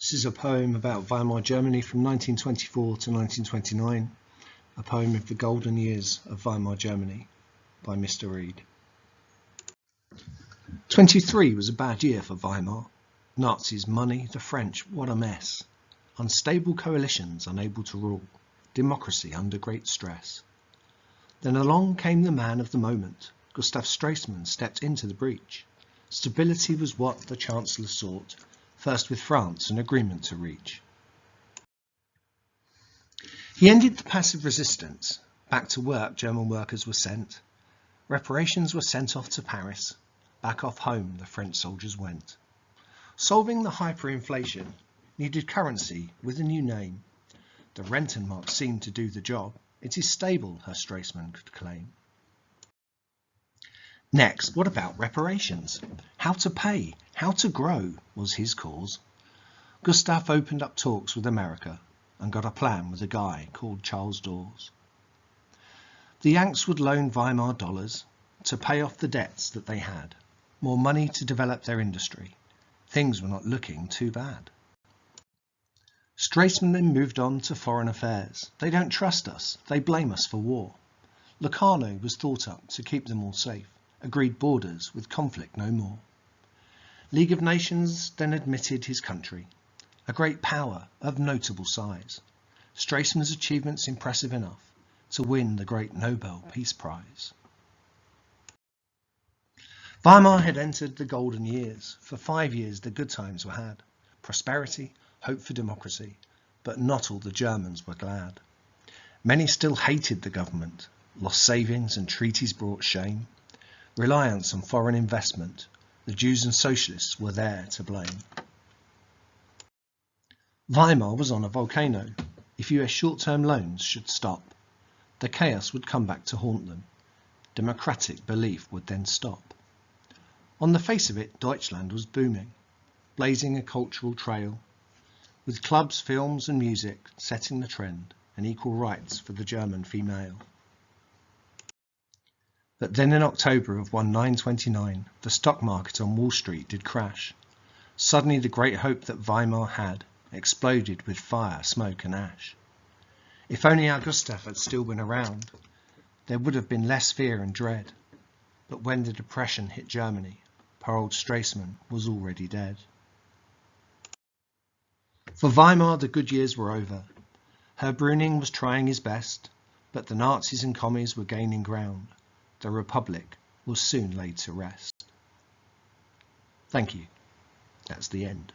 This is a poem about Weimar Germany from 1924 to 1929, a poem of the golden years of Weimar Germany by Mr. Reed. 23 was a bad year for Weimar. Nazis, money, the French, what a mess. Unstable coalitions unable to rule, democracy under great stress. Then along came the man of the moment. Gustav Stresemann stepped into the breach. Stability was what the Chancellor sought, first with France an agreement to reach. He ended the passive resistance. Back to work German workers were sent. Reparations were sent off to Paris. Back off home the French soldiers went. Solving the hyperinflation needed currency with a new name. The Rentenmark seemed to do the job. It is stable, Herr Stresemann could claim. Next, what about reparations? How to pay, how to grow was his cause. Gustav opened up talks with America and got a plan with a guy called Charles Dawes. The Yanks would loan Weimar dollars to pay off the debts that they had, more money to develop their industry. Things were not looking too bad. Stresemann then moved on to foreign affairs. They don't trust us, they blame us for war. Locarno was thought up to keep them all safe. Agreed borders with conflict no more. League of Nations then admitted his country, a great power of notable size. Stresemann's achievements impressive enough to win the great Nobel Peace Prize. Weimar had entered the golden years. For 5 years the good times were had. Prosperity, hope for democracy, but not all the Germans were glad. Many still hated the government. Lost savings and treaties brought shame. Reliance on foreign investment, the Jews and socialists were there to blame. Weimar was on a volcano. If US short-term loans should stop, the chaos would come back to haunt them. Democratic belief would then stop. On the face of it, Deutschland was booming, blazing a cultural trail, with clubs, films and music setting the trend and equal rights for the German female. But then in October of 1929, the stock market on Wall Street did crash. Suddenly the great hope that Weimar had exploded with fire, smoke and ash. If only our Gustav had still been around, there would have been less fear and dread. But when the depression hit Germany, poor old Stresemann was already dead. For Weimar the good years were over. Herr Brüning was trying his best, but the Nazis and commies were gaining ground. The Republic was soon laid to rest. Thank you. That's the end.